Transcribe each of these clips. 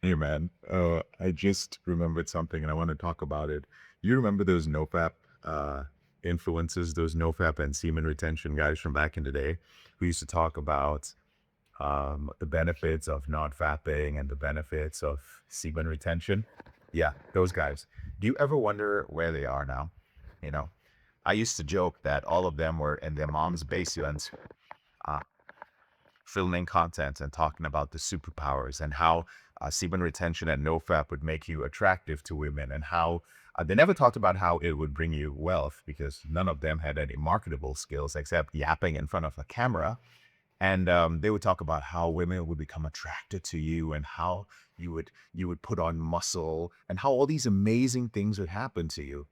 Hey man, I just remembered something and I want to talk about it. You remember those nofap influencers, those nofap and semen retention guys from back in the day who used to talk about the benefits of not fapping and the benefits of semen retention? Yeah, those guys. Do you ever wonder where they are now? You know, I used to joke that all of them were in their mom's basement, uh, filming content and talking about the superpowers and how semen retention and nofap would make you attractive to women and how they never talked about how it would bring you wealth because none of them had any marketable skills except yapping in front of a camera. And they would talk about how women would become attracted to you and how you would put on muscle and how all these amazing things would happen to you.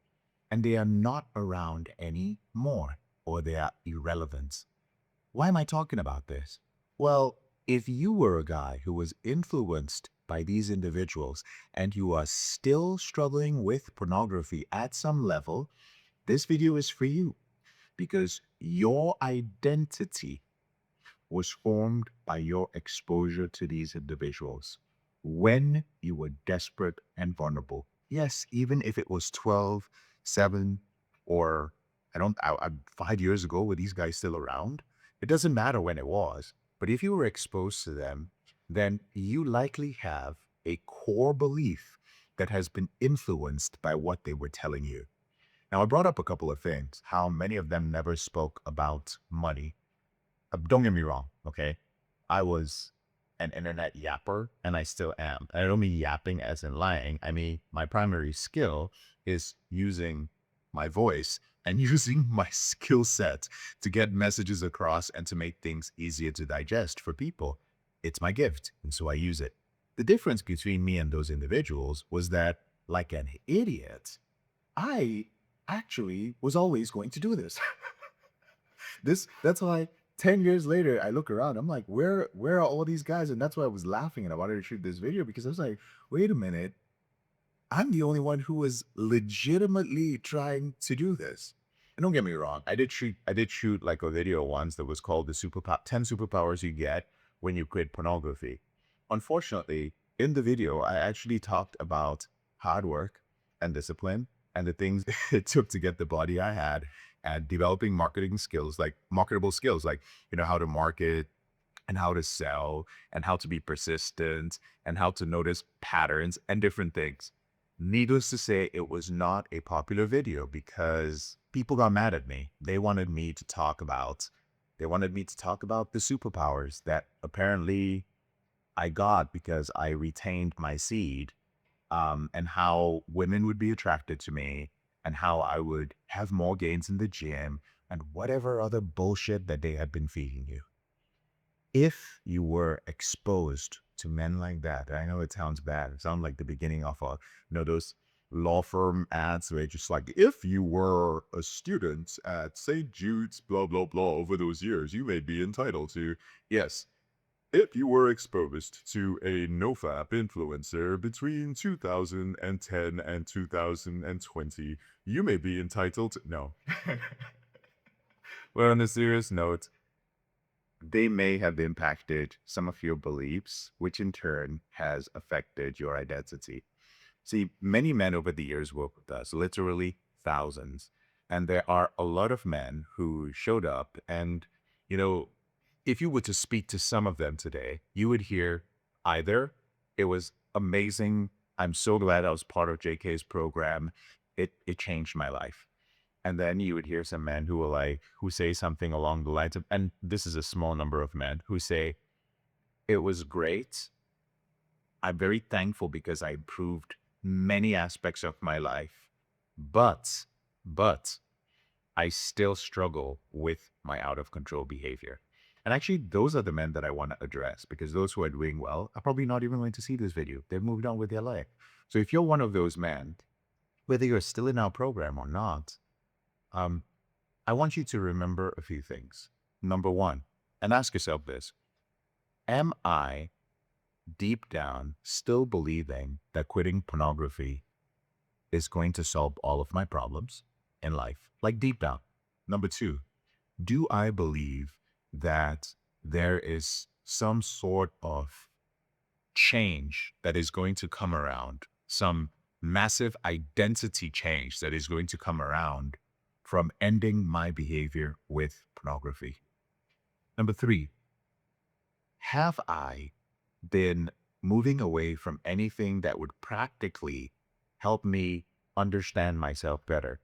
And they are not around anymore, or they are irrelevant. Why am I talking about this? Well, if you were a guy who was influenced by these individuals and you are still struggling with pornography at some level, this video is for you because your identity was formed by your exposure to these individuals when you were desperate and vulnerable. Yes, even if it was 12, 7, or I 5 years ago, were these guys still around? It doesn't matter when it was. But if you were exposed to them, then you likely have a core belief that has been influenced by what they were telling you. Now, I brought up a couple of things, how many of them never spoke about money. Don't get me wrong, okay? I was an internet yapper and I still am. I don't mean yapping as in lying. I mean, my primary skill is using my voice and using my skill set to get messages across and to make things easier to digest for people. It's my gift, and so I use it. The difference between me and those individuals was that, like an idiot, I actually was always going to do this. That's why 10 years later I look around, I'm like, where are all these guys? And that's why I was laughing and I wanted to shoot this video because I was like, wait a minute, I'm the only one who was legitimately trying to do this. And don't get me wrong, I did shoot like a video once that was called the 10 superpowers you get when you quit pornography. Unfortunately, in the video, I actually talked about hard work and discipline and the things it took to get the body I had and developing marketing skills, like marketable skills, like, how to market and how to sell and how to be persistent and how to notice patterns and different things. Needless to say, it was not a popular video because people got mad at me. They wanted me to talk about the superpowers that apparently I got because I retained my seed, and how women would be attracted to me and how I would have more gains in the gym and whatever other bullshit that they had been feeding you. If you were exposed to men like that, I know it sounds bad. It sounds like the beginning of those law firm ads where it's just like, if you were a student at St. Jude's, blah, blah, blah, over those years, you may be entitled to. Yes, if you were exposed to a nofap influencer between 2010 and 2020, you may be entitled to. No. Well, on a serious note, they may have impacted some of your beliefs, which in turn has affected your identity. See, many men over the years work with us, literally thousands. And there are a lot of men who showed up. And, you know, if you were to speak to some of them today, you would hear either it was amazing. I'm so glad I was part of JK's program. It changed my life. And then you would hear some men who say something along the lines of, and this is a small number of men who say, it was great. I'm very thankful because I improved many aspects of my life. But, but I still struggle with my out of control behavior. And actually, those are the men that I want to address because those who are doing well are probably not even going to see this video. They've moved on with their life. So if you're one of those men, whether you're still in our program or not, um, I want you to remember a few things. Number one, and ask yourself this: am I deep down still believing that quitting pornography is going to solve all of my problems in life? Like deep down. Number two, do I believe that there is some sort of change that is going to come around, some massive identity change that is going to come around from ending my behavior with pornography? Number three, have I been moving away from anything that would practically help me understand myself better,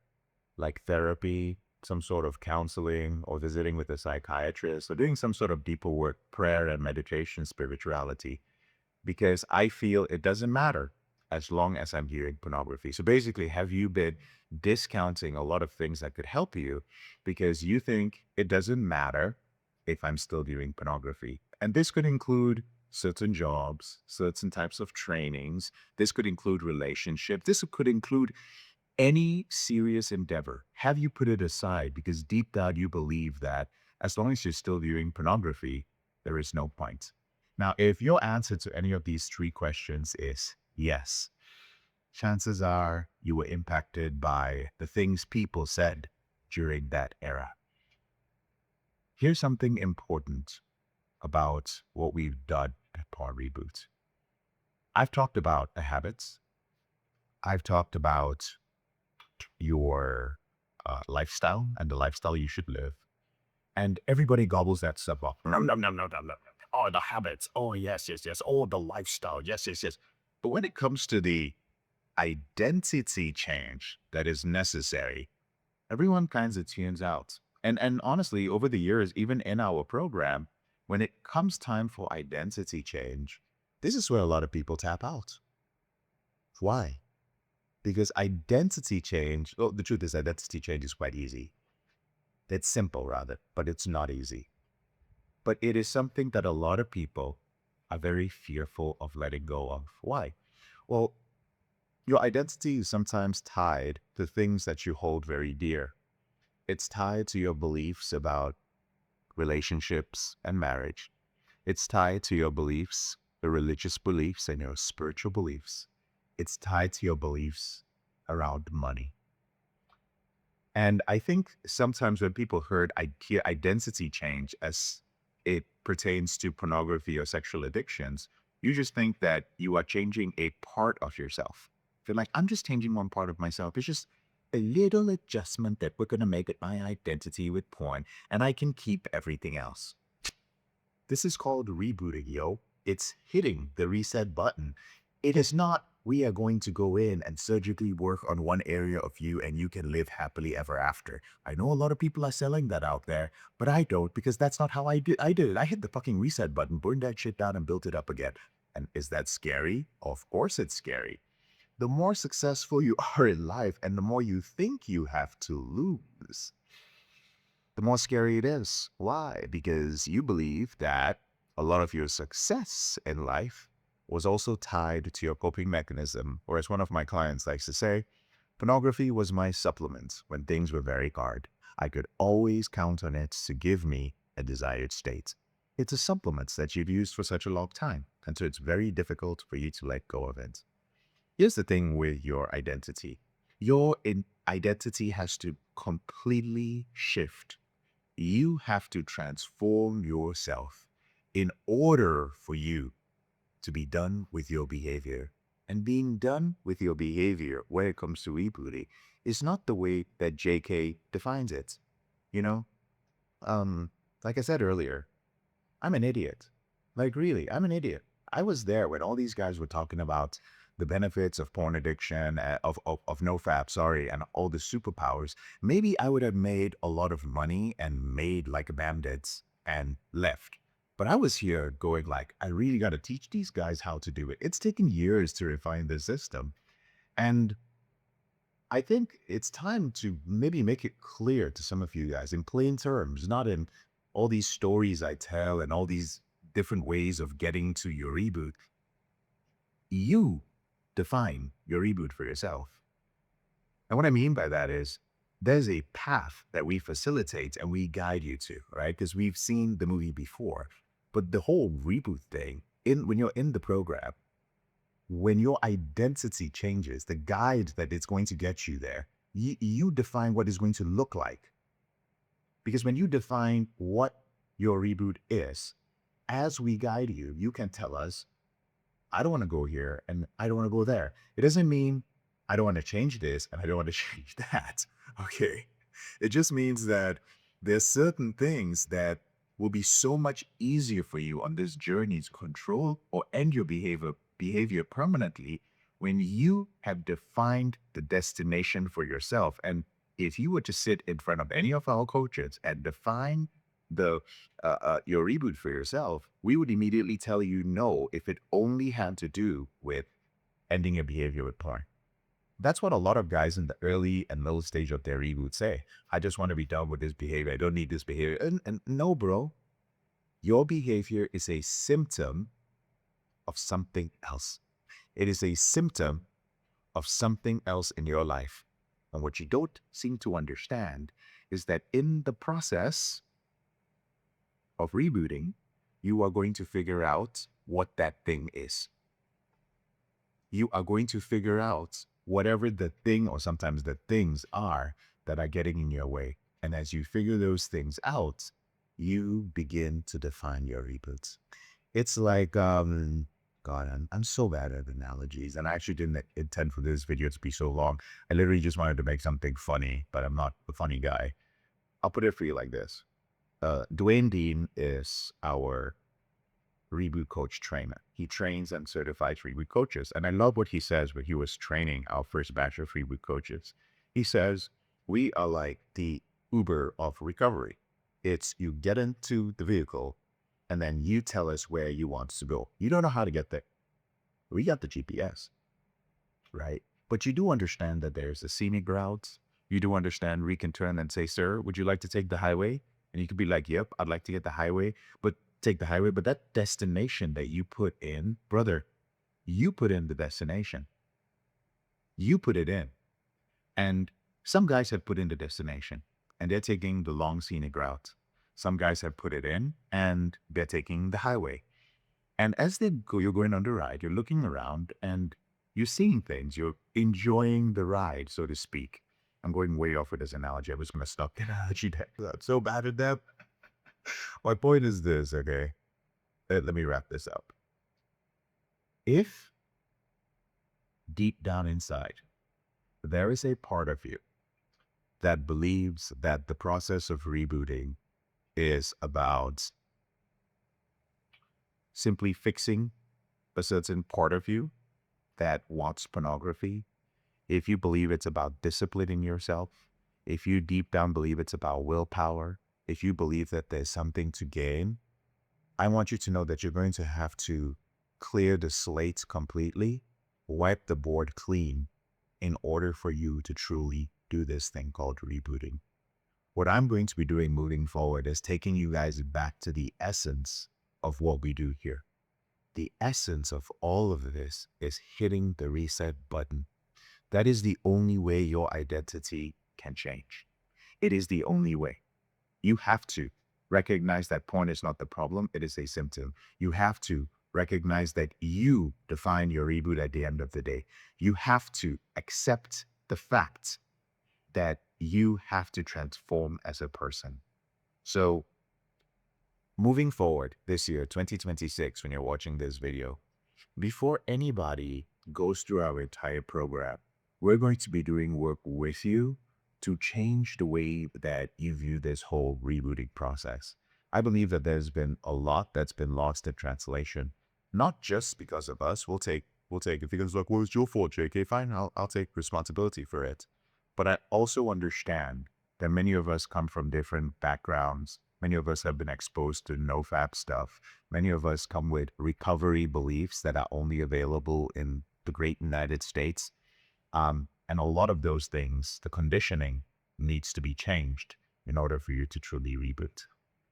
like therapy, some sort of counseling, or visiting with a psychiatrist, or doing some sort of deeper work, prayer and meditation, spirituality? Because I feel it doesn't matter as long as I'm viewing pornography. So basically, have you been discounting a lot of things that could help you because you think it doesn't matter if I'm still viewing pornography? And this could include certain jobs, certain types of trainings. This could include relationship. This could include any serious endeavor. Have you put it aside because deep down you believe that as long as you're still viewing pornography, there is no point? Now, if your answer to any of these three questions is yes, chances are you were impacted by the things people said during that era. Here's something important about what we've done at Porn Reboot. I've talked about the habits. I've talked about your lifestyle and the lifestyle you should live. And everybody gobbles that stuff up. Nom, nom, nom, nom, nom, nom. Oh, the habits. Oh, yes, yes, yes. Oh, the lifestyle. Yes, yes, yes. But when it comes to the identity change that is necessary, everyone kinds of tunes out. And honestly, over the years, even in our program, when it comes time for identity change, this is where a lot of people tap out. Why? Because identity change, well, the truth is identity change is quite easy. It's simple rather, but it's not easy. But it is something that a lot of people are very fearful of letting go of. Why? Well, your identity is sometimes tied to things that you hold very dear. It's tied to your beliefs about relationships and marriage. It's tied to your beliefs, the religious beliefs and your spiritual beliefs. It's tied to your beliefs around money. And I think sometimes when people hear identity change as it pertains to pornography or sexual addictions, you just think that you are changing a part of yourself. Feel like, I'm just changing one part of myself. It's just a little adjustment that we're going to make at my identity with porn, and I can keep everything else. This is called rebooting, yo. It's hitting the reset button. It is not, we are going to go in and surgically work on one area of you and you can live happily ever after. I know a lot of people are selling that out there, but I don't, because that's not how I did it. I hit the fucking reset button, burned that shit down and built it up again. And is that scary? Of course it's scary. The more successful you are in life and the more you think you have to lose, the more scary it is. Why? Because you believe that a lot of your success in life was also tied to your coping mechanism, or as one of my clients likes to say, pornography was my supplement when things were very hard. I could always count on it to give me a desired state. It's a supplement that you've used for such a long time, and so it's very difficult for you to let go of it. Here's the thing with your identity. Your identity has to completely shift. You have to transform yourself in order for you to be done with your behavior. And being done with your behavior when it comes to rebooting is not the way that JK defines it. You know, like I said earlier, I'm an idiot. Like, really, I'm an idiot. I was there when all these guys were talking about the benefits of porn addiction, of nofap, sorry, and all the superpowers. Maybe I would have made a lot of money and made like a bandits and left. But I was here going like, I really got to teach these guys how to do it. It's taken years to refine the system. And I think it's time to maybe make it clear to some of you guys in plain terms, not in all these stories I tell and all these different ways of getting to your reboot. You define your reboot for yourself. And what I mean by that is there's a path that we facilitate and we guide you to, right? Because we've seen the movie before. But the whole reboot thing, when you're in the program, when your identity changes, the guide that it's going to get you there, you define what it's going to look like. Because when you define what your reboot is, as we guide you, you can tell us, I don't want to go here and I don't want to go there. It doesn't mean I don't want to change this and I don't want to change that. Okay. It just means that there's certain things that will be so much easier for you on this journey to control or end your behavior permanently when you have defined the destination for yourself. And if you were to sit in front of any of our coaches and define the your reboot for yourself, we would immediately tell you no if it only had to do with ending your behavior with porn. That's what a lot of guys in the early and middle stage of their reboot say. I just want to be done with this behavior. I don't need this behavior. And no, bro, your behavior is a symptom of something else. It is a symptom of something else in your life. And what you don't seem to understand is that in the process of rebooting, you are going to figure out what that thing is. You are going to figure out whatever the thing or sometimes the things are that are getting in your way. And as you figure those things out, you begin to define your reboots. It's like, God, I'm so bad at analogies. And I actually didn't intend for this video to be so long. I literally just wanted to make something funny, but I'm not a funny guy. I'll put it for you like this. Dwayne Dean is our reboot coach trainer. He trains and certifies reboot coaches. And I love what he says when he was training our first batch of reboot coaches. He says, we are like the Uber of recovery. It's you get into the vehicle and then you tell us where you want to go. You don't know how to get there. We got the GPS, right? But you do understand that there's a scenic route. You do understand we can turn and say, sir, would you like to take the highway? And you could be like, yep, I'd like to get the highway, but take the highway. But that destination that you put in, brother, you put in the destination. You put it in. And some guys have put in the destination and they're taking the long scenic route. Some guys have put it in and they're taking the highway. And as they go, you're going on the ride, you're looking around and you're seeing things. You're enjoying the ride, so to speak. I'm going way off with this analogy. I was going to stop the analogy there. I'm so bad at that. My point is this, okay? Let me wrap this up. If deep down inside, there is a part of you that believes that the process of rebooting is about simply fixing a certain part of you that wants pornography, if you believe it's about disciplining yourself, if you deep down believe it's about willpower, if you believe that there's something to gain, I want you to know that you're going to have to clear the slate completely, wipe the board clean in order for you to truly do this thing called rebooting. What I'm going to be doing moving forward is taking you guys back to the essence of what we do here. The essence of all of this is hitting the reset button. That is the only way your identity can change. It is the only way. You have to recognize that porn is not the problem, it is a symptom. You have to recognize that you define your reboot at the end of the day. You have to accept the fact that you have to transform as a person. So moving forward this year, 2026, when you're watching this video, before anybody goes through our entire program, we're going to be doing work with you to change the way that you view this whole rebooting process. I believe that there's been a lot that's been lost in translation, not just because of us. We'll take if you guys like, well, it's your fault, JK. Fine, I'll take responsibility for it. But I also understand that many of us come from different backgrounds. Many of us have been exposed to no-fap stuff. Many of us come with recovery beliefs that are only available in the great United States. And a lot of those things, the conditioning needs to be changed in order for you to truly reboot.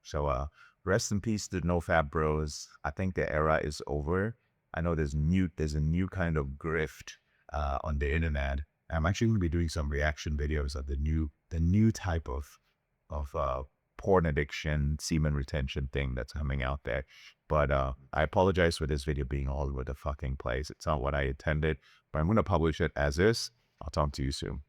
So rest in peace to no-fap bros. I think the era is over. I know there's a new kind of grift on the internet. I'm actually going to be doing some reaction videos of the new type of porn addiction, semen retention thing that's coming out there. But I apologize for this video being all over the fucking place. It's not what I intended, but I'm going to publish it as is. I'll talk to you soon.